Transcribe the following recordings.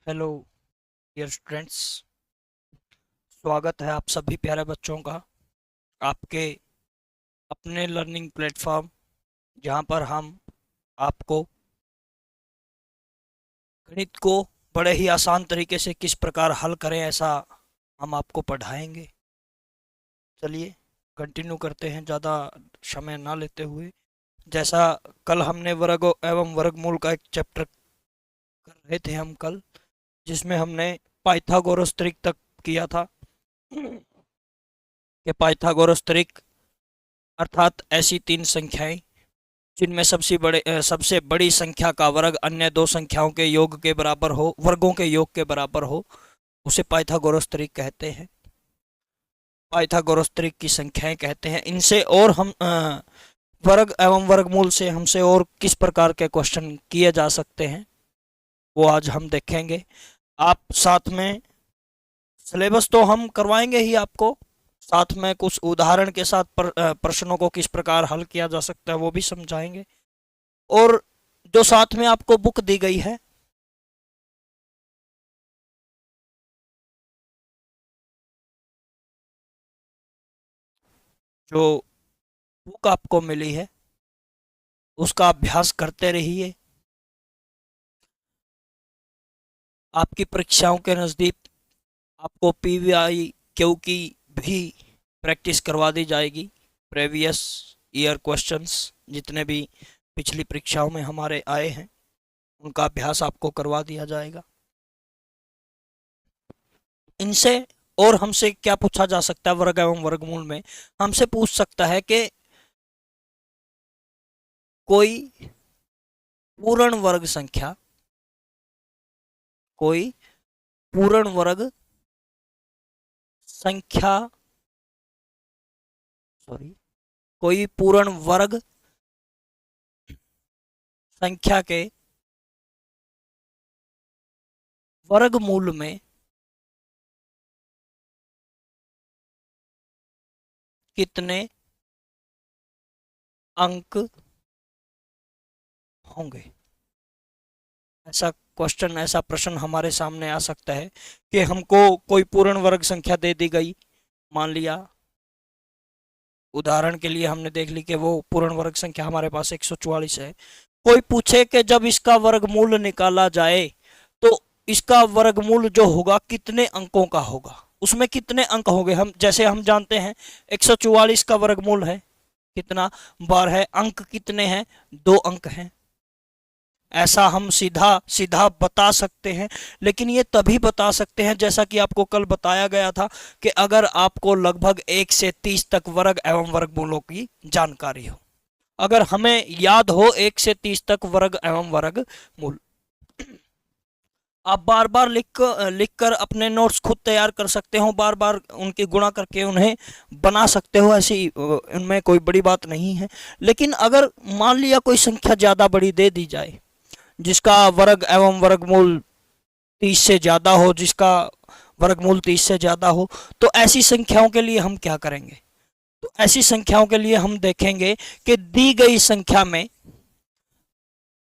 Hello dear students. स्वागत है आप सभी प्यारे बच्चों का आपके अपने लर्निंग प्लेटफॉर्म, जहां पर हम आपको गणित को बड़े ही आसान तरीके से किस प्रकार हल करें, ऐसा हम आपको पढ़ाएंगे। चलिए कंटिन्यू करते हैं ज़्यादा समय ना लेते हुए। जैसा कल हमने वर्ग एवं वर्गमूल का एक चैप्टर कर रहे थे हम कल, जिसमें हमने पाइथागोरस त्रिक तक किया था कि पाइथागोरस त्रिक अर्थात ऐसी तीन संख्याएं जिनमें सबसे बड़ी संख्या का वर्ग अन्य दो संख्याओं के योग के बराबर हो, वर्गों के योग के बराबर हो, उसे पाइथागोरस त्रिक कहते हैं। पाइथागोरस त्रिक की संख्याएं कहते हैं। इनसे और हम वर्ग एवं वर्गमूल से हमसे और किस प्रकार के क्वेश्चन किए जा सकते हैं वो आज हम देखेंगे। आप साथ में सिलेबस तो हम करवाएंगे ही आपको, साथ में कुछ उदाहरण के साथ प्रश्नों को किस प्रकार हल किया जा सकता है वो भी समझाएंगे। और जो साथ में आपको बुक दी गई है, जो बुक आपको मिली है उसका अभ्यास करते रहिए। आपकी परीक्षाओं के नज़दीक आपको पीवीआई क्यू की भी प्रैक्टिस करवा दी जाएगी। प्रीवियस ईयर क्वेश्चंस जितने भी पिछली परीक्षाओं में हमारे आए हैं उनका अभ्यास आपको करवा दिया जाएगा। इनसे और हमसे क्या पूछा जा सकता है? वर्ग एवं वर्गमूल में हमसे पूछ सकता है कि कोई पूर्ण वर्ग संख्या, कोई पूर्ण वर्ग संख्या कोई पूर्ण वर्ग संख्या के वर्गमूल में कितने अंक होंगे। ऐसा क्वेश्चन, ऐसा प्रश्न हमारे सामने आ सकता है कि हमको कोई पूर्ण वर्ग संख्या दे दी गई। मान लिया उदाहरण के लिए हमने देख ली कि वो पूर्ण वर्ग संख्या हमारे पास 144 है। कोई पूछे कि जब इसका वर्गमूल निकाला जाए तो इसका वर्गमूल जो होगा कितने अंकों का होगा, उसमें कितने अंक होंगे। हम जैसे हम जानते हैं 144 का वर्गमूल है कितना, 12 है। अंक कितने हैं? 2 अंक हैं। ऐसा हम सीधा सीधा बता सकते हैं, लेकिन ये तभी बता सकते हैं जैसा कि आपको कल बताया गया था कि अगर आपको लगभग 1 से 30 तक वर्ग एवं वर्गमूलों की जानकारी हो। अगर हमें याद हो 1 से 30 तक वर्ग एवं वर्गमूल, आप बार बार लिख कर अपने नोट्स खुद तैयार कर सकते हो, बार बार उनकी गुणा करके उन्हें बना सकते हो, ऐसी उनमें कोई बड़ी बात नहीं है। लेकिन अगर मान लिया कोई संख्या ज़्यादा बड़ी दे दी जाए जिसका वर्ग एवं वर्गमूल 30 से ज़्यादा हो, जिसका वर्गमूल 30 से ज़्यादा हो, तो ऐसी संख्याओं के लिए हम क्या करेंगे? तो ऐसी संख्याओं के लिए हम देखेंगे कि दी गई संख्या में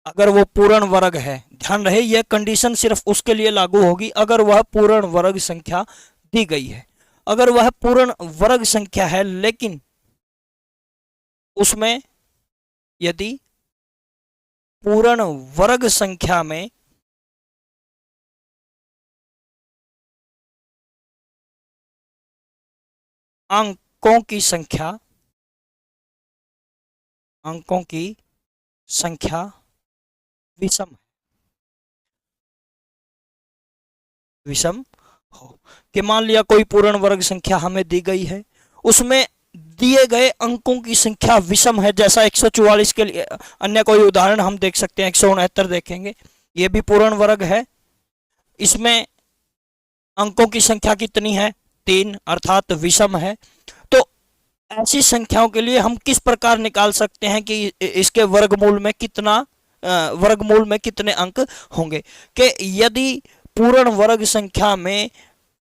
अगर वो पूर्ण वर्ग है, ध्यान रहे यह कंडीशन सिर्फ उसके लिए लागू होगी अगर वह पूर्ण वर्ग संख्या दी गई है। अगर वह पूर्ण वर्ग संख्या है लेकिन उसमें यदि पूर्ण वर्ग संख्या में अंकों की संख्या विषम हो, कि मान लिया कोई पूर्ण वर्ग संख्या हमें दी गई है, उसमें दिए गए अंकों की संख्या विषम है। जैसा 144 के लिए अन्य कोई उदाहरण हम देख सकते हैं, 169 देखेंगे, ये भी पूर्ण वर्ग है। इसमें अंकों की संख्या कितनी है? 3, अर्थात विषम है। तो ऐसी संख्याओं के लिए हम किस प्रकार निकाल सकते हैं कि इसके वर्गमूल में कितने अंक होंगे? कि यदि पूर्ण वर्ग संख्या में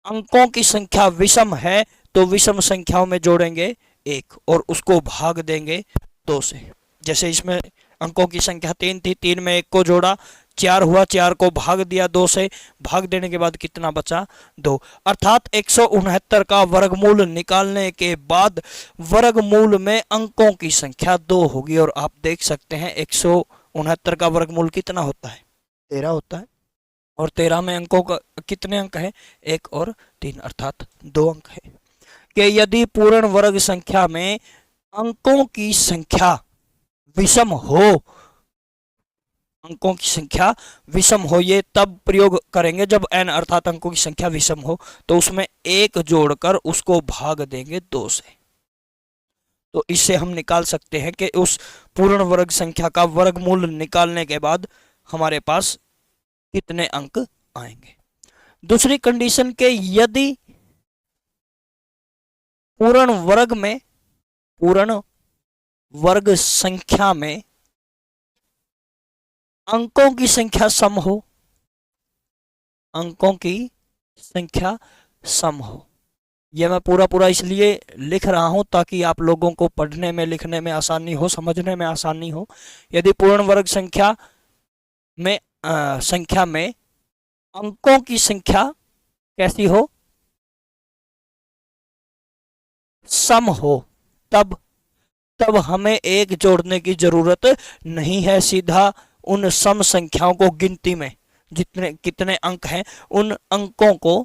अंकों की संख्या विषम है तो विषम संख्याओं में जोड़ेंगे 1 और उसको भाग देंगे 2 से। जैसे इसमें अंकों की संख्या 3 थी, 3 में 1 को जोड़ा 4 हुआ, 4 को भाग दिया 2 से, भाग देने के बाद कितना बचा 2, अर्थात 169 का वर्गमूल निकालने के बाद वर्गमूल में अंकों की संख्या 2 होगी। और आप देख सकते हैं 169 का वर्गमूल कितना होता है, 13 होता है, और 13 में अंकों का कितने अंक है, 1 और 3, अर्थात 2 अंक है। कि यदि पूर्ण वर्ग संख्या में अंकों की संख्या विषम हो, अंकों की संख्या विषम हो, ये तब प्रयोग करेंगे जब n अर्थात अंकों की संख्या विषम हो, तो उसमें 1 जोड़कर उसको भाग देंगे 2 से। तो इससे हम निकाल सकते हैं कि उस पूर्ण वर्ग संख्या का वर्गमूल निकालने के बाद हमारे पास कितने अंक आएंगे। दूसरी कंडीशन के यदि पूर्ण वर्ग संख्या में अंकों की संख्या सम हो, अंकों की संख्या सम हो। यह मैं पूरा इसलिए लिख रहा हूं ताकि आप लोगों को पढ़ने में, लिखने में आसानी हो, समझने में आसानी हो। यदि पूर्ण वर्ग संख्या में अंकों की संख्या कैसी हो, सम हो, तब हमें 1 जोड़ने की जरूरत नहीं है, सीधा उन सम संख्याओं को गिनती में कितने अंक हैं उन अंकों को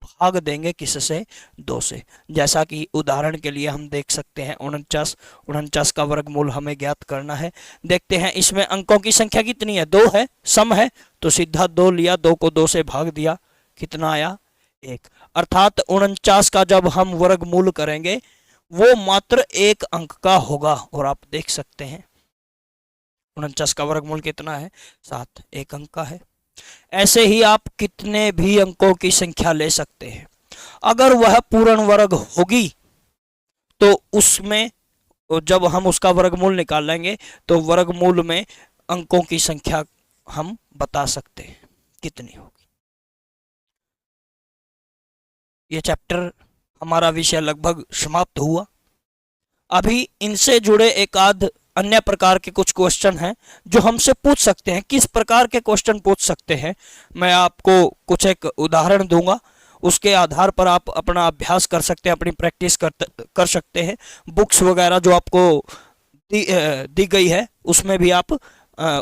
भाग देंगे किससे, 2 से। जैसा कि उदाहरण के लिए हम देख सकते हैं 49 का वर्गमूल हमें ज्ञात करना है। देखते हैं इसमें अंकों की संख्या कितनी है, 2 है, सम है, तो सीधा 2 लिया, 2 को 2 से भाग दिया, कितना आया 1, अर्थात 49 का जब हम वर्गमूल करेंगे वो मात्र 1 अंक का होगा। और आप देख सकते हैं 49 का वर्गमूल कितना है, 7, 1 अंक का है। ऐसे ही आप कितने भी अंकों की संख्या ले सकते हैं, अगर वह पूर्ण वर्ग होगी तो उसमें जब हम उसका वर्गमूल निकाल लेंगे तो वर्गमूल में अंकों की संख्या हम बता सकते हैं कितनी होगी। ये चैप्टर हमारा विषय लगभग समाप्त हुआ। अभी इनसे जुड़े एक आध अन्य प्रकार के कुछ क्वेश्चन हैं जो हमसे पूछ सकते हैं। किस प्रकार के क्वेश्चन पूछ सकते हैं, मैं आपको कुछ एक उदाहरण दूंगा, उसके आधार पर आप अपना अभ्यास कर सकते हैं, अपनी प्रैक्टिस कर सकते हैं। बुक्स वगैरह जो आपको दी गई है उसमें भी आप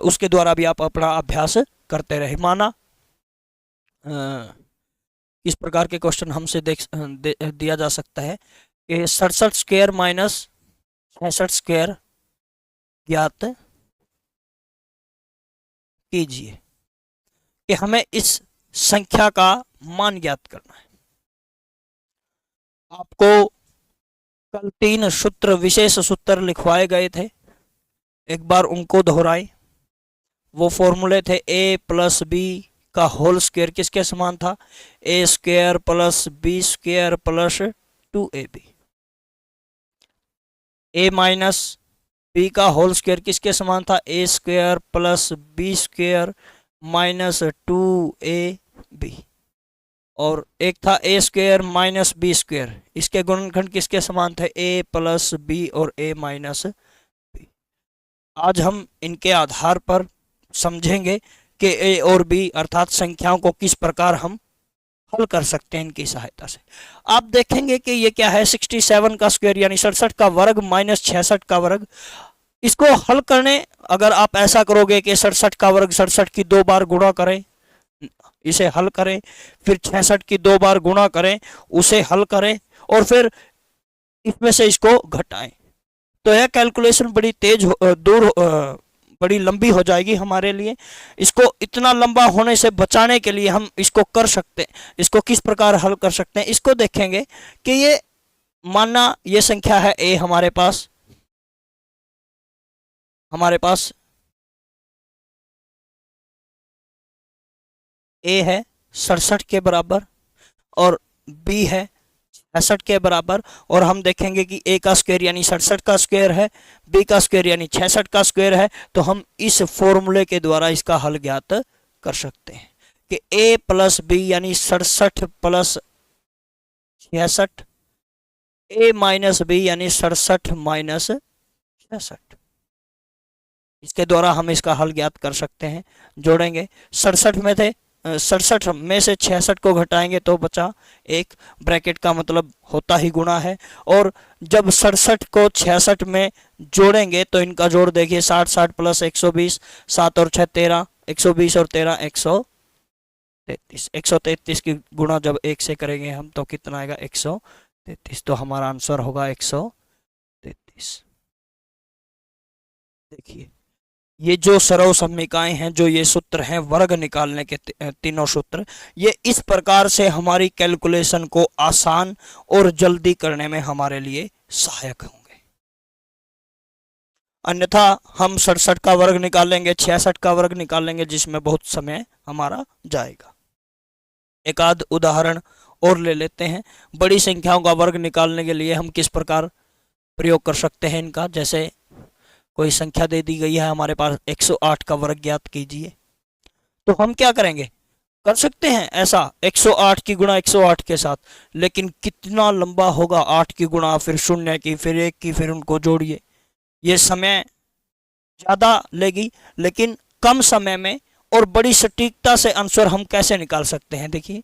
उसके द्वारा भी आप अपना अभ्यास करते रहे। माना इस प्रकार के क्वेश्चन हमसे दिया जा सकता है कि 67 स्क्वायर माइनस 66 स्क्वायर ज्ञात कीजिए, कि हमें इस संख्या का मान ज्ञात करना है। आपको कल 3 सूत्र, विशेष सूत्र लिखवाए गए थे, एक बार उनको दोहराएं। वो फॉर्मूले थे a प्लस बी का होल स्क्वायर किसके समान था, a square plus B square plus 2ab। a minus B का होल स्क्वायर किसके समान था, a square plus B square minus 2ab। और एक था a square minus B square, इसके गुणनखंड किसके समान थे, a प्लस बी और a माइनस बी। आज हम इनके आधार पर समझेंगे कि a और b अर्थात संख्याओं को किस प्रकार हम हल कर सकते हैं इनकी सहायता से। आप देखेंगे कि ये क्या है, 67 का स्क्वायर यानी 67 का वर्ग माइनस 66 का वर्ग। इसको हल करने अगर आप ऐसा करोगे कि 67 का वर्ग 67 की 2 बार गुणा करें, इसे हल करें, फिर 66 की 2 बार गुणा करें, उसे हल करें, और फिर इसमें से इसको घटाएं, तो यह कैलकुलेशन बड़ी तेज बड़ी लंबी हो जाएगी हमारे लिए। इसको इतना लंबा होने से बचाने के लिए हम इसको कर सकते हैं। इसको किस प्रकार हल कर सकते हैं, इसको देखेंगे कि ये मानना ये संख्या है a, हमारे पास a है 67 के बराबर और b है 66 के बराबर, और हम देखेंगे कि a का स्क्वायर यानी 67 का स्क्वायर है, b का स्क्वायर यानी 66 का स्क्वायर है। तो हम इस फॉर्मूले के द्वारा इसका हल ज्ञात कर सकते हैं कि a प्लस बी यानी 67 प्लस 66, a माइनस बी यानी 67 माइनस 66। इसके द्वारा हम इसका हल ज्ञात कर सकते हैं। जोड़ेंगे, 67 में थे, 67 में से 66 को घटाएंगे तो बचा एक, ब्रैकेट का मतलब होता ही गुणा है। और जब 67 को 66 में जोड़ेंगे तो इनका जोड़ देखिए, 60 60 प्लस 120, 7 और 6 13, 120 और 13 133, 133 की गुणा जब 1 से करेंगे हम तो कितना आएगा, 133। तो हमारा आंसर होगा 133। देखिए, ये जो सरल समीकरणाएं हैं, जो ये सूत्र हैं वर्ग निकालने के तीनों सूत्र, ये इस प्रकार से हमारी कैलकुलेशन को आसान और जल्दी करने में हमारे लिए सहायक होंगे। अन्यथा हम 67 का वर्ग निकालेंगे, 66 का वर्ग निकालेंगे, जिसमें बहुत समय हमारा जाएगा। एक आध उदाहरण और ले लेते हैं। बड़ी संख्याओं का वर्ग निकालने के लिए हम किस प्रकार प्रयोग कर सकते हैं इनका। जैसे कोई संख्या दे दी गई है हमारे पास, 108 का वर्ग ज्ञात कीजिए, तो हम क्या करेंगे, कर सकते हैं ऐसा 108 की गुणा 108 के साथ, लेकिन कितना लंबा होगा, 8 की गुणा, फिर 0 की, फिर 1 की, फिर उनको जोड़िए। ये समय ज़्यादा लेगी, लेकिन कम समय में और बड़ी सटीकता से आंसर हम कैसे निकाल सकते हैं। देखिए,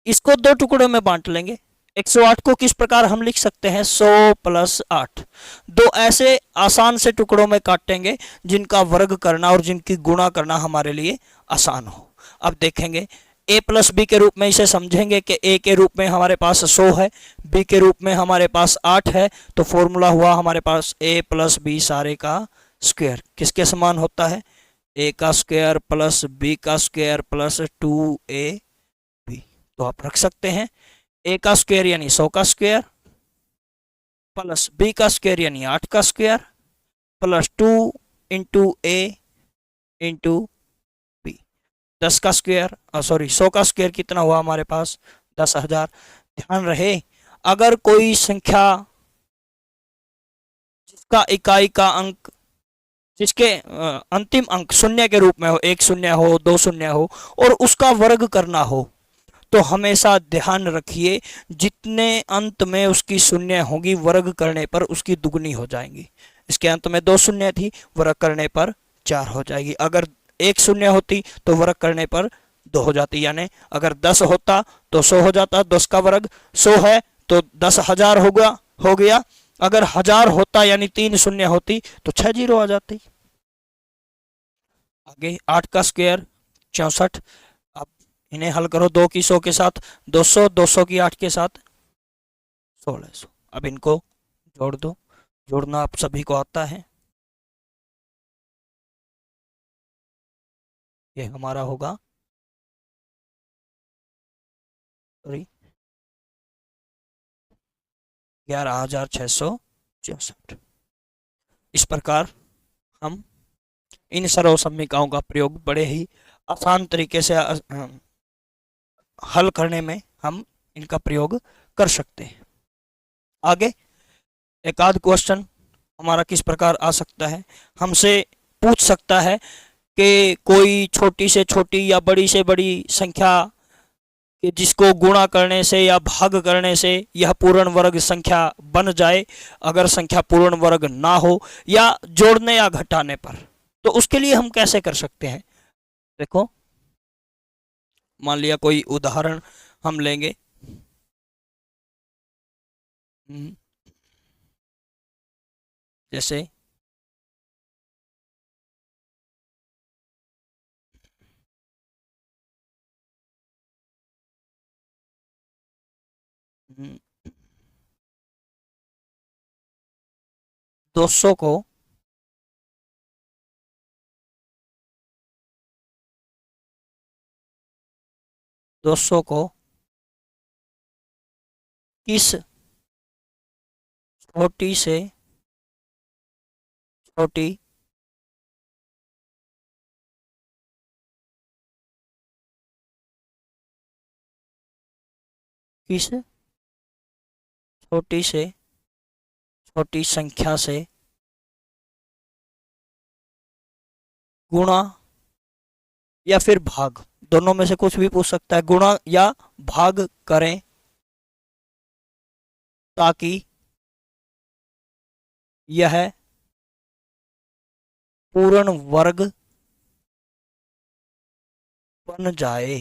इसको दो टुकड़ों में बांट लेंगे। 108 को किस प्रकार हम लिख सकते हैं, 100 प्लस 8। दो ऐसे आसान से टुकड़ों में काटेंगे जिनका वर्ग करना और जिनकी गुणा करना हमारे लिए आसान हो। अब देखेंगे, a प्लस बी के रूप में इसे समझेंगे कि a के रूप में हमारे पास 100 है, b के रूप में हमारे पास 8 है, तो फॉर्मूला हुआ हमारे पास a प्लस बी सारे का स्क्वायर किसके समान होता है, a का स्क्वायर प्लस b का स्क्वायर प्लस 2ab। तो आप रख सकते हैं a का स्क्वायर यानी 100 का स्क्वायर प्लस b का स्क्वायर यानी 8 का square plus 2 into a into 10 का स्क्वायर, सॉरी 100 का स्क्वायर कितना हुआ हमारे पास, 10,000। ध्यान रहे, अगर कोई संख्या जिसका इकाई का अंक, जिसके अंतिम अंक शून्य के रूप में हो, 1 शून्य हो, 2 शून्य हो, और उसका वर्ग करना हो, तो हमेशा ध्यान रखिए जितने अंत में उसकी शून्य होगी, वर्ग करने पर उसकी दुगनी हो जाएंगी। इसके अंत में 2 शून्य थी, वर्ग करने पर 4 हो जाएगी। अगर 1 शून्य होती तो वर्ग करने पर 2 हो जाती, यानी अगर 10 होता तो 100 हो जाता, 10 का वर्ग 100 है तो 10,000 हो गया। अगर 1000 होता यानी 3 शून्य होती तो 6 जीरो आ जाती। आगे 8 का स्क्वायर 64। अब इन्हें हल करो, 2 की 100 के साथ 200, 200 की 8 के साथ 1600। अब इनको जोड़ दो, जोड़ना आप सभी को आता है। ये हमारा होगा, सॉरी, 11,664। इस प्रकार हम इन सरल समीकरणों का प्रयोग बड़े ही आसान तरीके से हल करने में हम इनका प्रयोग कर सकते हैं। आगे एक आध क्वेश्चन हमारा किस प्रकार आ सकता है, हमसे पूछ सकता है कि कोई छोटी से छोटी या बड़ी से बड़ी संख्या कि जिसको गुणा करने से या भाग करने से यह पूर्ण वर्ग संख्या बन जाए, अगर संख्या पूर्ण वर्ग ना हो, या जोड़ने या घटाने पर, तो उसके लिए हम कैसे कर सकते हैं। देखो, मान लिया कोई उदाहरण हम लेंगे, जैसे हम्म, 200 को 200 को किस छोटी से छोटी किस छोटी से छोटी संख्या से गुणा या फिर भाग, दोनों में से कुछ भी पूछ सकता है, गुणा या भाग करें ताकि यह पूर्ण वर्ग बन जाए,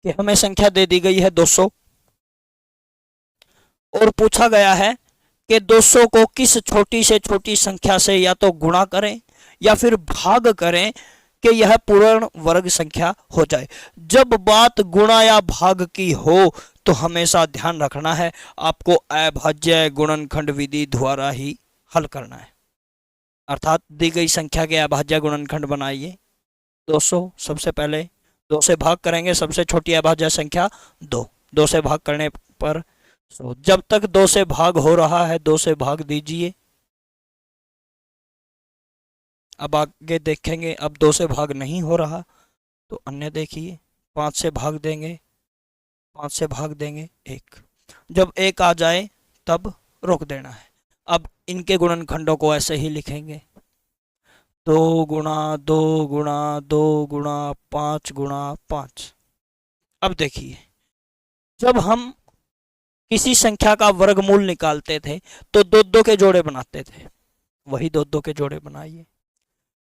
कि हमें संख्या दे दी गई है 200 और पूछा गया है कि 200 को किस छोटी से छोटी संख्या से या तो गुणा करें या फिर भाग करें कि यह पूर्ण वर्ग संख्या हो जाए। जब बात गुणा या भाग की हो तो हमेशा ध्यान रखना है आपको अभाज्य गुणनखंड विधि द्वारा ही हल करना है। अर्थात दी गई संख्या के अभाज्य गुणनखंड बनाइए। 200 सबसे पहले 2 से भाग करेंगे, सबसे छोटी अभाज्य संख्या 2, 2 से भाग करने पर 100। जब तक 2 से भाग हो रहा है 2 से भाग दीजिए। अब आगे देखेंगे, अब 2 से भाग नहीं हो रहा तो अन्य देखिए, 5 से भाग देंगे, 5 से भाग देंगे 1। जब 1 आ जाए तब रोक देना है। अब इनके गुणनखंडों को ऐसे ही लिखेंगे, 2 गुणा 2 गुणा 2 गुणा 5 गुणा 5। अब देखिए, जब हम किसी संख्या का वर्गमूल निकालते थे तो 2-2 के जोड़े बनाते थे, वही 2-2 के जोड़े बनाइए।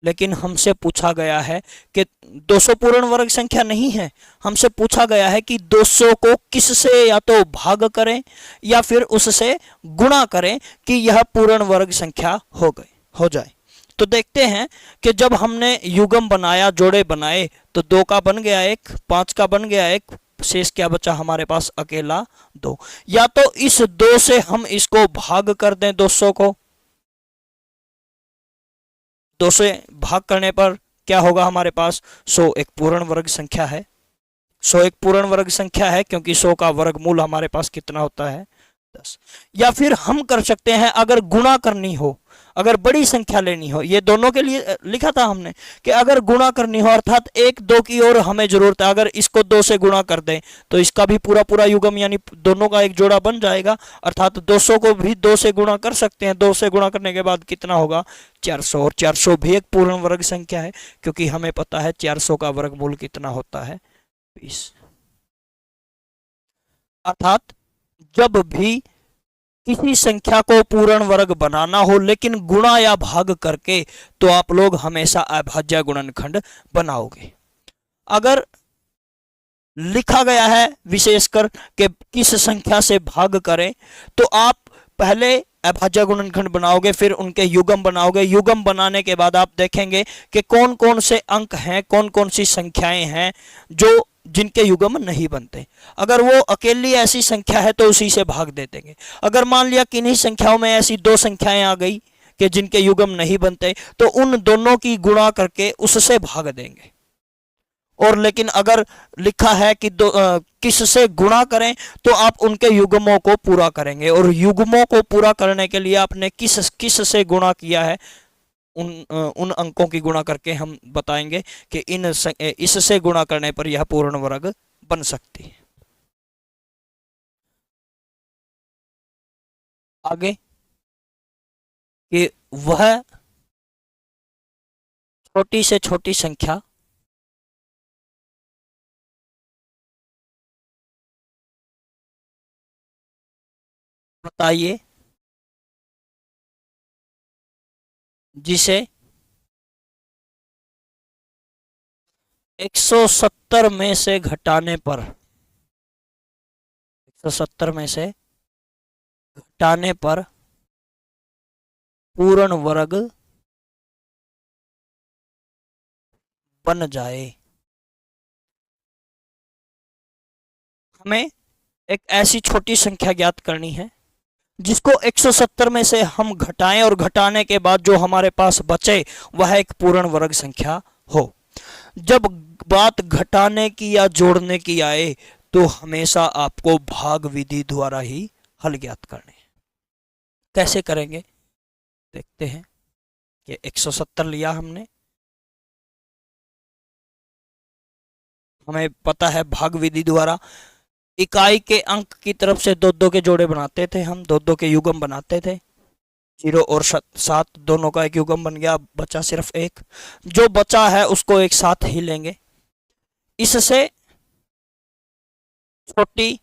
लेकिन हमसे पूछा गया है कि 200 पूर्ण वर्ग संख्या नहीं है, हमसे पूछा गया है कि 200 को किससे या तो भाग करें या फिर उससे गुणा करें कि यह पूर्ण वर्ग संख्या हो जाए। तो देखते हैं कि जब हमने युग्म बनाया, जोड़े बनाए, तो 2 का बन गया 1, 5 का बन गया 1, शेष क्या बचा हमारे पास अकेला 2। या तो इस 2 से हम इसको भाग कर दें 200 को, 2 से भाग करने पर क्या होगा हमारे पास 100 एक पूर्ण वर्ग संख्या है। 100 एक पूर्ण वर्ग संख्या है क्योंकि 100 का वर्गमूल हमारे पास कितना होता है 10। या फिर हम कर सकते हैं, अगर गुणा करनी हो, अगर बड़ी संख्या लेनी हो, ये दोनों के लिए लिखा था हमने कि अगर गुणा करनी हो अर्थात 1 2 की और हमें जरूरत है, अगर इसको 2 से गुणा कर दें तो इसका भी पूरा पूरा युग्म यानी दोनों का एक जोड़ा बन जाएगा। अर्थात 200 को भी 2 से गुणा कर सकते हैं। 2 से गुणा करने के बाद कितना होगा 400, और 400 भी एक पूर्ण वर्ग संख्या है क्योंकि हमें पता है 400 का वर्गमूल कितना होता है 20। अर्थात जब भी किसी संख्या को पूर्ण वर्ग बनाना हो लेकिन गुणा या भाग करके, तो आप लोग हमेशा अभाज्य गुणनखंड बनाओगे। अगर लिखा गया है विशेषकर कि किस संख्या से भाग करें, तो आप पहले अभाज्य गुणनखंड बनाओगे, फिर उनके युग्म बनाओगे। युग्म बनाने के बाद आप देखेंगे कि कौन कौन से अंक हैं, कौन कौन सी संख्याएं हैं जो जिनके युग्म नहीं बनते। अगर वो अकेली ऐसी संख्या है तो उसी से भाग दे देंगे। अगर मान लिया किन्हीं संख्याओं में ऐसी 2 संख्याएं आ गई कि जिनके युग्म नहीं बनते, तो उन दोनों की गुणा करके उससे भाग देंगे। और लेकिन अगर लिखा है कि किससे गुणा करें, तो आप उनके युग्मों को पूरा करेंगे, और युग्मों को पूरा करने के लिए आपने किस से गुणा किया है उन अंकों की गुणा करके हम बताएंगे कि इससे गुणा करने पर यह पूर्ण वर्ग बन सकती है। आगे कि वह छोटी से छोटी संख्या बताइए जिसे 170 में से घटाने पर 170 में से घटाने पर पूर्ण वर्ग बन जाए। हमें एक ऐसी छोटी संख्या ज्ञात करनी है जिसको 170 में से हम घटाएं और घटाने के बाद जो हमारे पास बचे वह एक पूर्ण वर्ग संख्या हो। जब बात घटाने की या जोड़ने की आए तो हमेशा आपको भाग विधि द्वारा ही हल ज्ञात करने हैं। कैसे करेंगे देखते हैं कि 170 लिया हमने, हमें पता है भाग विधि द्वारा इकाई के अंक की तरफ से 2-2 के जोड़े बनाते थे, हम 2-2 के युग्म बनाते थे। 0 और 7 दोनों का एक युग्म बन गया, बचा सिर्फ 1। जो बचा है उसको एक साथ ही लेंगे। इससे छोटी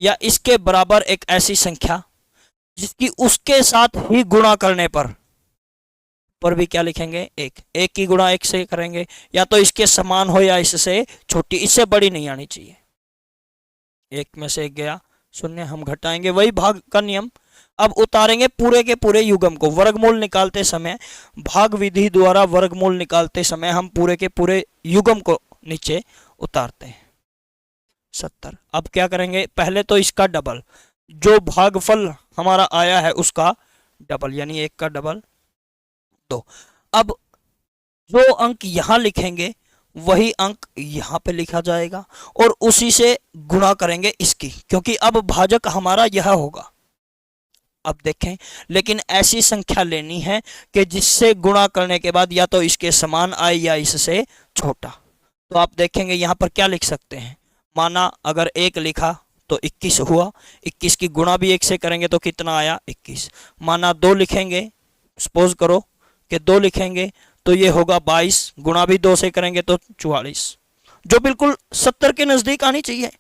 या इसके बराबर एक ऐसी संख्या जिसकी उसके साथ ही गुणा करने पर भी क्या लिखेंगे, एक। एक की गुणा एक से करेंगे, या तो इसके समान हो या इससे छोटी, इससे बड़ी नहीं आनी चाहिए। एक में से एक गया, शून्य, हम घटाएंगे, वही भाग का नियम। अब उतारेंगे पूरे के पूरे युग्म को। वर्गमूल निकालते समय, भाग विधि द्वारा वर्गमूल निकालते समय हम पूरे के पूरे युग्म को नीचे उतारते हैं। 70। अब क्या करेंगे, पहले तो इसका डबल, जो भागफल हमारा आया है उसका डबल, यानी एक का डबल 2। अब जो अंक यहां लिखेंगे वही अंक यहां पे लिखा जाएगा और उसी से गुणा करेंगे इसकी, क्योंकि अब भाजक हमारा यह होगा। अब देखें, लेकिन ऐसी संख्या लेनी है कि जिससे गुणा करने के बाद या तो इसके समान आए या इससे छोटा। तो आप देखेंगे यहां पर क्या लिख सकते हैं, माना अगर 1 लिखा तो 21 हुआ, 21 की गुणा भी 1 से करेंगे तो कितना आया, 21। माना 2 लिखेंगे, सपोज करो कि 2 लिखेंगे तो ये होगा 22, गुणा भी 2 से करेंगे तो 44, जो बिल्कुल 70 के नजदीक आनी चाहिए।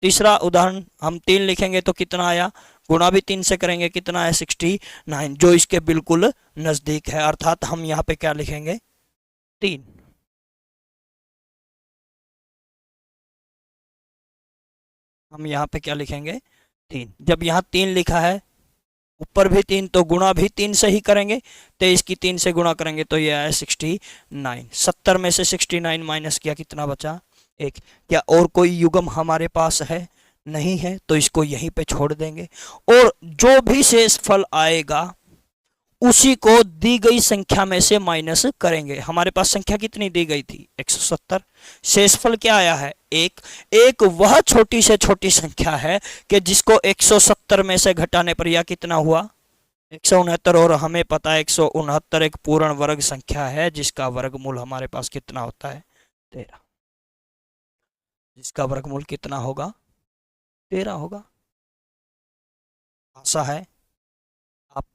तीसरा उदाहरण, हम 3 लिखेंगे तो कितना आया, गुणा भी 3 से करेंगे कितना है, 69, जो इसके बिल्कुल नजदीक है। अर्थात हम यहाँ पे क्या लिखेंगे, 3। हम यहाँ पे क्या लिखेंगे, 3। जब यहाँ 3 लिखा है, ऊपर भी 3, तो गुणा भी 3 से ही करेंगे, 23 की 3 से गुणा करेंगे तो ये आया 69। 70 में से 69 माइनस किया, कितना बचा, 1। क्या और कोई युग्म हमारे पास है, नहीं है, तो इसको यहीं पे छोड़ देंगे और जो भी शेष फल आएगा उसी को दी गई संख्या में से माइनस करेंगे। हमारे पास संख्या कितनी दी गई थी, 170। शेषफल क्या आया है, 1। एक वह छोटी से छोटी संख्या है कि जिसको 170 में से घटाने पर यह कितना हुआ, 169। और हमें पता है 169 एक पूर्ण वर्ग संख्या है जिसका वर्गमूल हमारे पास कितना होता है, 13। जिसका वर्गमूल कितना होगा, 13 होगा। आशा है आप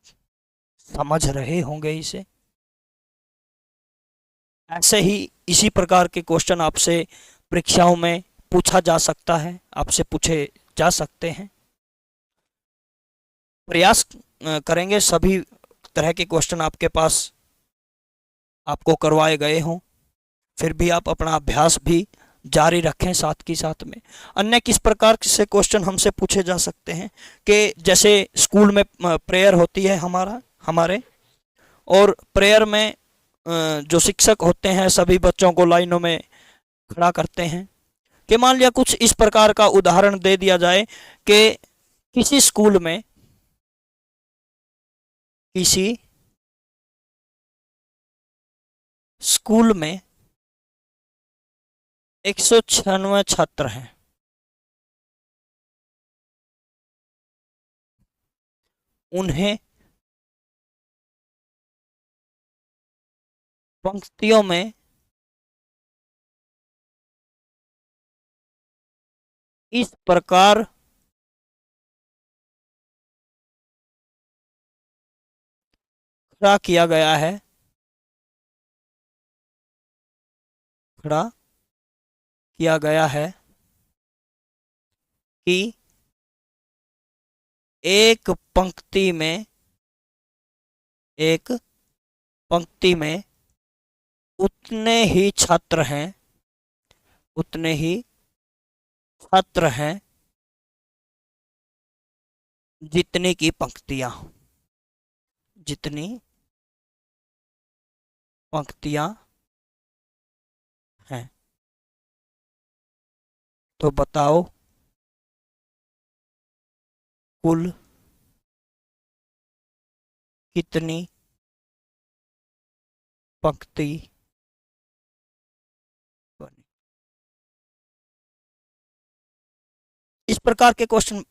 समझ रहे होंगे इसे। ऐसे ही इसी प्रकार के क्वेश्चन आपसे परीक्षाओं में पूछा जा सकता है, आपसे पूछे जा सकते हैं। प्रयास करेंगे सभी तरह के क्वेश्चन आपके पास आपको करवाए गए हों, फिर भी आप अपना अभ्यास भी जारी रखें साथ की साथ में। अन्य किस प्रकार से क्वेश्चन हमसे पूछे जा सकते हैं कि जैसे स्कूल में प्रेयर होती है हमारे, और प्रेयर में जो शिक्षक होते हैं सभी बच्चों को लाइनों में खड़ा करते हैं, कि मान लिया कुछ इस प्रकार का उदाहरण दे दिया जाए कि किसी स्कूल में 196 छात्र हैं, उन्हें पंक्तियों में इस प्रकार खड़ा किया गया है, खड़ा किया गया है कि एक पंक्ति में उतने ही छात्र हैं जितनी की पंक्तियां हैं। तो बताओ कुल कितनी पंक्ति बनी। इस प्रकार के क्वेश्चन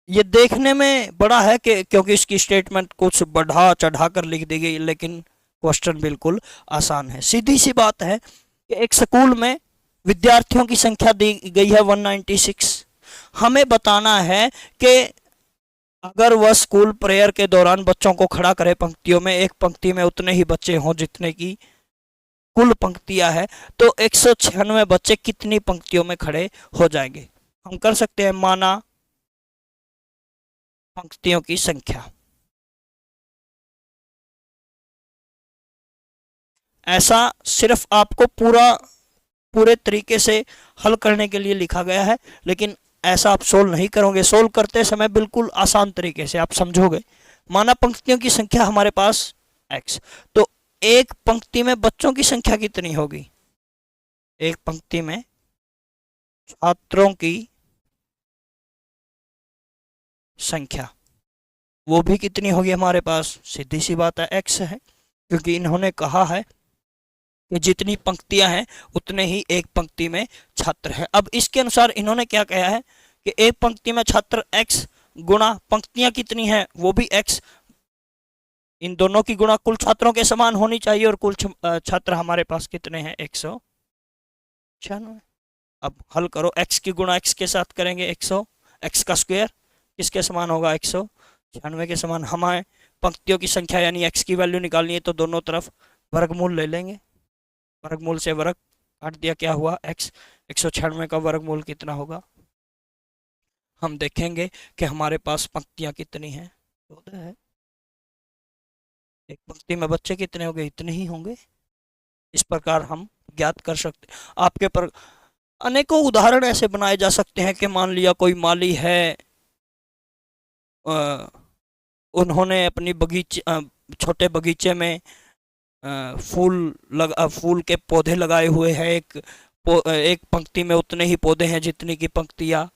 ये देखने में बड़ा है कि क्योंकि इसकी स्टेटमेंट कुछ बढ़ा चढ़ा कर लिख दी गई, लेकिन क्वेश्चन बिल्कुल आसान है। सीधी सी बात है कि एक स्कूल में विद्यार्थियों की संख्या दी गई है 196। हमें बताना है कि अगर वह स्कूल प्रेयर के दौरान बच्चों को खड़ा करे पंक्तियों में, एक पंक्ति में उतने ही बच्चे हों जितने की कुल पंक्तियां है, तो 196 बच्चे कितनी पंक्तियों में खड़े हो जाएंगे। हम कर सकते हैं, माना पंक्तियों की संख्या। ऐसा सिर्फ आपको पूरे तरीके से हल करने के लिए लिखा गया है, लेकिन ऐसा आप सोल्व नहीं करोगे। सोल्व करते समय बिल्कुल आसान तरीके से आप समझोगे। माना पंक्तियों की संख्या हमारे पास x, तो एक पंक्ति में बच्चों की संख्या कितनी होगी? एक पंक्ति में छात्रों की संख्या वो भी कितनी होगी हमारे पास? सीधी सी बात है, x है, क्योंकि इन्होंने कहा है कि जितनी पंक्तियां हैं उतने ही एक पंक्ति में छात्र हैं। अब इसके अनुसार इन्होंने क्या कहा है कि एक पंक्ति में छात्र x गुणा पंक्तियां कितनी हैं वो भी x, इन दोनों की गुणा कुल छात्रों के समान होनी चाहिए, और कुल छात्र हमारे पास कितने हैं? 196। अब हल करो, x की गुणा x के साथ करेंगे 100, x का स्क्वायर किसके समान होगा? 196 के समान। हमें पंक्तियों की संख्या यानी x की वैल्यू निकालनी है, तो दोनों तरफ वर्गमूल ले लेंगे। वर्गमूल से वर्ग काट दिया, क्या हुआ? x। 196 का वर्गमूल कितना होगा? हम देखेंगे कि हमारे पास पंक्तियां कितनी हैं। 14 है। एक पंक्ति में बच्चे कितने होंगे? इतने ही होंगे। इस प्रकार हम ज्ञात कर सकते। आपके पर अनेकों उदाहरण ऐसे बनाए जा सकते हैं कि मान लिया कोई माली है, उन्होंने अपनी छोटे बगीचे में फूल के पौधे लगाए हुए हैं। एक पंक्ति में उतने ही पौधे हैं जितनी की पंक्तियां।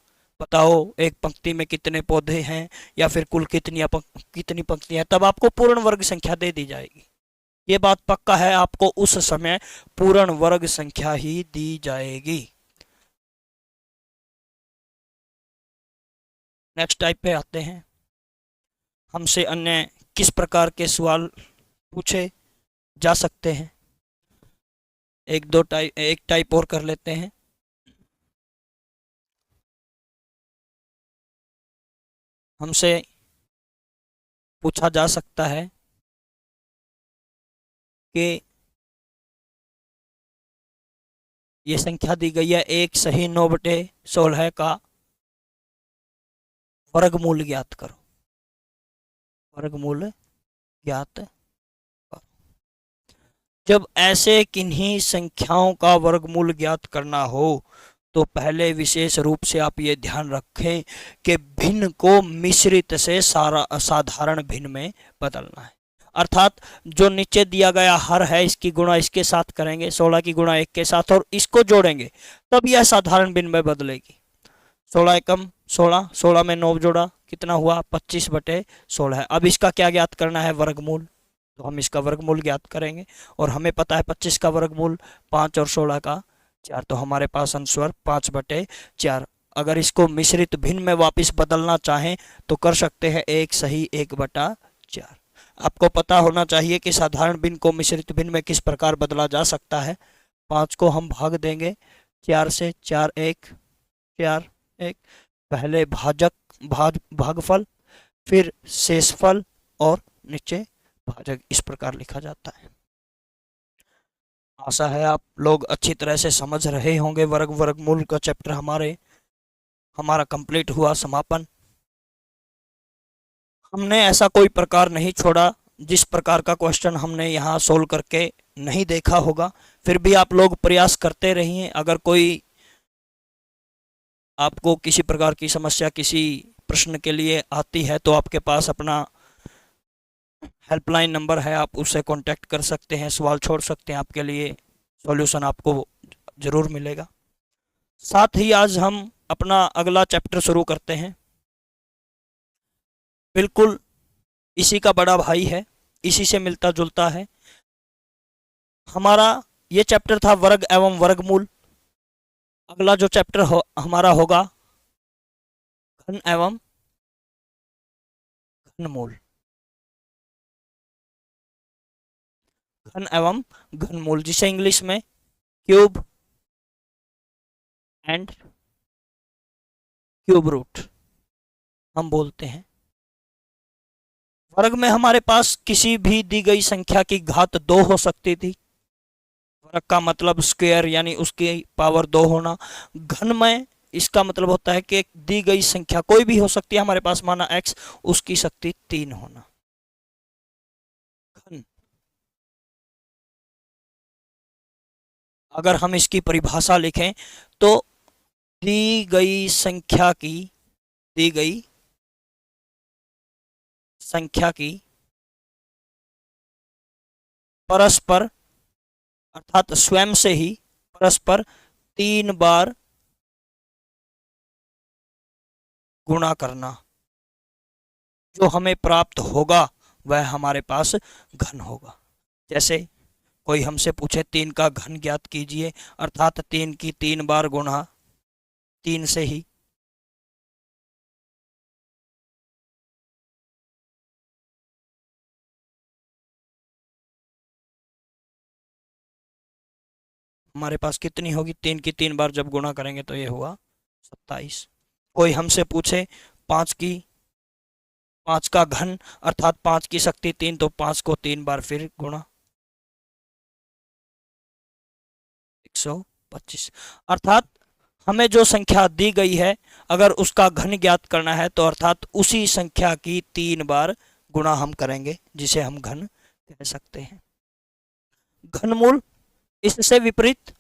बताओ एक पंक्ति में कितने पौधे हैं, या फिर कुल कितनी पंक्तियां, तब आपको पूर्ण वर्ग संख्या दे दी जाएगी। ये बात पक्का है, आपको उस समय पूर्ण वर्ग संख्या ही दी जाएगी। नेक्स्ट टाइप पे आते हैं। हमसे अन्य किस प्रकार के सवाल पूछे जा सकते हैं? एक टाइप और कर लेते हैं। हमसे पूछा जा सकता है कि ये संख्या दी गई है 1 सही 9/16 का वर्गमूल ज्ञात करो। वर्गमूल ज्ञात करो। जब ऐसे किन्हीं संख्याओं का वर्गमूल ज्ञात करना हो तो पहले विशेष रूप से आप ये ध्यान रखें कि भिन्न को मिश्रित से साधारण भिन्न में बदलना है। अर्थात जो नीचे दिया गया हर है, इसकी गुणा इसके साथ करेंगे, 16 की गुणा 1 के साथ, और इसको जोड़ेंगे, तब यह साधारण भिन्न में बदलेगी। 16 एकम 16, 16 में 9 जोड़ा, कितना हुआ? 25/16। अब इसका क्या ज्ञात करना है? वर्गमूल। तो हम इसका वर्गमूल ज्ञात करेंगे, और हमें पता है 25 का वर्गमूल 5 और 16 का 4, तो हमारे पास आंसर 5/4। अगर इसको मिश्रित भिन्न में वापस बदलना चाहें तो कर सकते हैं 1 सही 1/4। आपको पता होना चाहिए कि साधारण भिन्न को मिश्रित भिन्न में किस प्रकार बदला जा सकता है। 5 को हम भाग देंगे 4 से, 4 1 4 1, पहले भागफल, फिर शेषफल, और नीचे भाजक, इस प्रकार लिखा जाता है। आशा है आप लोग अच्छी तरह से समझ रहे होंगे। वर्गमूल का चैप्टर हमारा कंप्लीट हुआ, समापन। हमने ऐसा कोई प्रकार नहीं छोड़ा जिस प्रकार का क्वेश्चन हमने यहाँ सोल्व करके नहीं देखा होगा। फिर भी आप लोग प्रयास करते रहिए। अगर कोई आपको किसी प्रकार की समस्या किसी प्रश्न के लिए आती है तो आपके पास अपना हेल्पलाइन नंबर है, आप उससे कांटेक्ट कर सकते हैं, सवाल छोड़ सकते हैं, आपके लिए सॉल्यूशन आपको ज़रूर मिलेगा। साथ ही आज हम अपना अगला चैप्टर शुरू करते हैं। बिल्कुल इसी का बड़ा भाई है, इसी से मिलता जुलता है। हमारा ये चैप्टर था वर्ग एवं वर्गमूल। अगला जो चैप्टर हमारा होगा घन एवं घनमूल। घन एवं घनमूल, जिसे इंग्लिश में क्यूब एंड क्यूब रूट हम बोलते हैं। वर्ग में हमारे पास किसी भी दी गई संख्या की घात 2 हो सकती थी। वर्ग का मतलब स्क्वायर यानी उसकी पावर 2 होना। घन में इसका मतलब होता है कि एक दी गई संख्या कोई भी हो सकती है हमारे पास, माना x, उसकी शक्ति 3 होना। घन, अगर हम इसकी परिभाषा लिखें तो दी गई संख्या की, दी गई संख्या की परस्पर, अर्थात स्वयं से ही परस्पर 3 बार गुणा करना, जो हमें प्राप्त होगा वह हमारे पास घन होगा। जैसे कोई हमसे पूछे 3 का घन ज्ञात कीजिए, अर्थात 3 की 3 बार गुणा 3 से ही हमारे पास कितनी होगी, 3 की 3 बार जब गुणा करेंगे तो ये हुआ 27। कोई हमसे पूछे 5 की, 5 का घन अर्थात 5 की शक्ति 3, तो 5 को 3 बार फिर गुणा 125। अर्थात हमें जो संख्या दी गई है अगर उसका घन ज्ञात करना है तो अर्थात उसी संख्या की 3 बार गुणा हम करेंगे, जिसे हम घन कह सकते हैं। घनमूल इससे विपरीत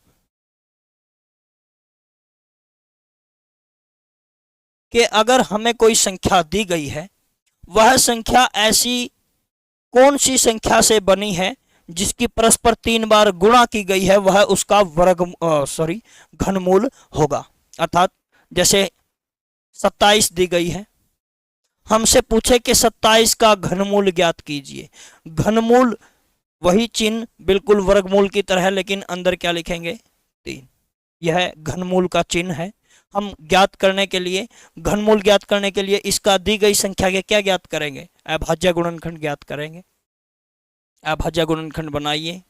कि अगर हमें कोई संख्या दी गई है, वह संख्या ऐसी कौन सी संख्या से बनी है जिसकी परस्पर 3 बार गुणा की गई है, वह उसका घनमूल होगा। अर्थात जैसे 27 दी गई है, हमसे पूछे कि 27 का घनमूल ज्ञात कीजिए। घनमूल वही चिन्ह बिल्कुल वर्गमूल की तरह, लेकिन अंदर क्या लिखेंगे, 3। यह घनमूल का चिन्ह है। हम ज्ञात करने के लिए, घनमूल ज्ञात करने के लिए इसका दी गई संख्या के क्या ज्ञात करेंगे, अभाज्य गुणनखंड ज्ञात करेंगे। अभाज्य गुणनखंड बनाइए,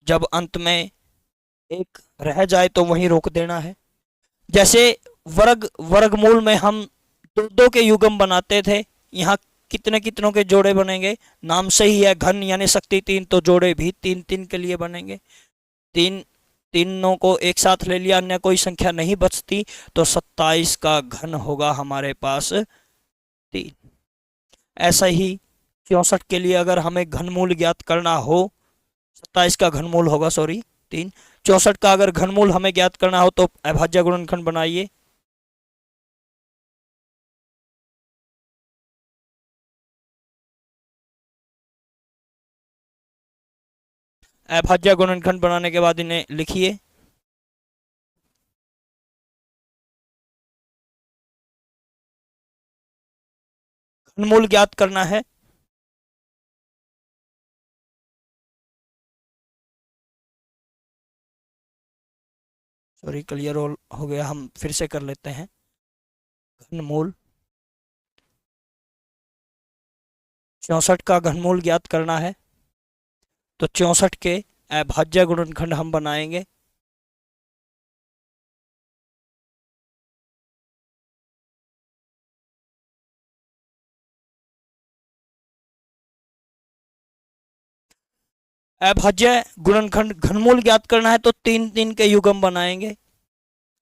जब अंत में एक रह जाए तो वहीं रोक देना है। जैसे वर्गमूल में हम 2 के युग्म बनाते थे, यहाँ कितने कितनों के जोड़े बनेंगे, नाम से ही है घन यानी शक्ति 3, तो जोड़े भी 3 के लिए बनेंगे। 3 को एक साथ ले लिया, अन्य कोई संख्या नहीं बचती, तो 27 का घन होगा हमारे पास 3। ऐसा ही 64 के लिए अगर हमें घनमूल ज्ञात करना हो, 27 का घनमूल होगा 3, 64 का अगर घनमूल हमें ज्ञात करना हो तो अभाज्य गुणनखंड बनाइए। अभाज्य गुणनखंड बनाने के बाद इन्हें लिखिए। घनमूल ज्ञात करना है, क्लियर हो गया, हम फिर से कर लेते हैं। घनमूल 64 का घनमूल ज्ञात करना है, तो 64 के अभाज्य गुणनखंड हम बनाएंगे। अभाज्य गुणनखंड घनमूल ज्ञात करना है तो 3 के युग्म बनाएंगे,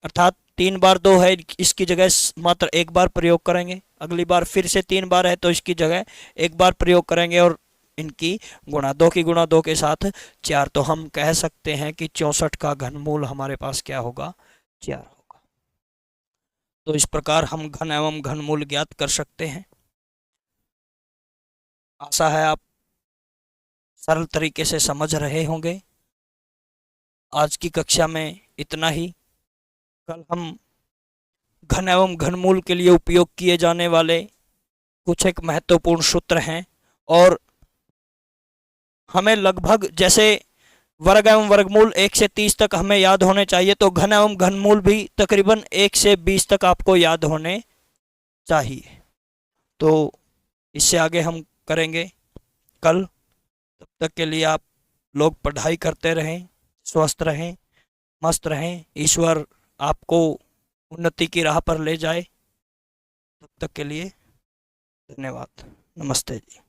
अर्थात 3 बार 2 है, इसकी जगह मात्र 1 बार प्रयोग करेंगे। अगली बार फिर से 3 बार है तो इसकी जगह 1 बार प्रयोग करेंगे और इनकी गुणा 2 की गुणा 2 के साथ 4। तो हम कह सकते हैं कि 64 का घनमूल हमारे पास क्या होगा, 4 होगा। तो इस प्रकार हम घन एवं घनमूल ज्ञात कर सकते हैं। आशा है आप सरल तरीके से समझ रहे होंगे। आज की कक्षा में इतना ही। कल हम घन एवं घनमूल के लिए उपयोग किए जाने वाले कुछ एक महत्वपूर्ण सूत्र हैं, और हमें लगभग जैसे वर्ग एवं वर्गमूल 1 से 30 तक हमें याद होने चाहिए, तो घन एवं घनमूल भी तकरीबन 1 से 20 तक आपको याद होने चाहिए। तो इससे आगे हम करेंगे कल। तब तक के लिए आप लोग पढ़ाई करते रहें, स्वस्थ रहें, मस्त रहें। ईश्वर आपको उन्नति की राह पर ले जाए। तब तक के लिए धन्यवाद। नमस्ते जी।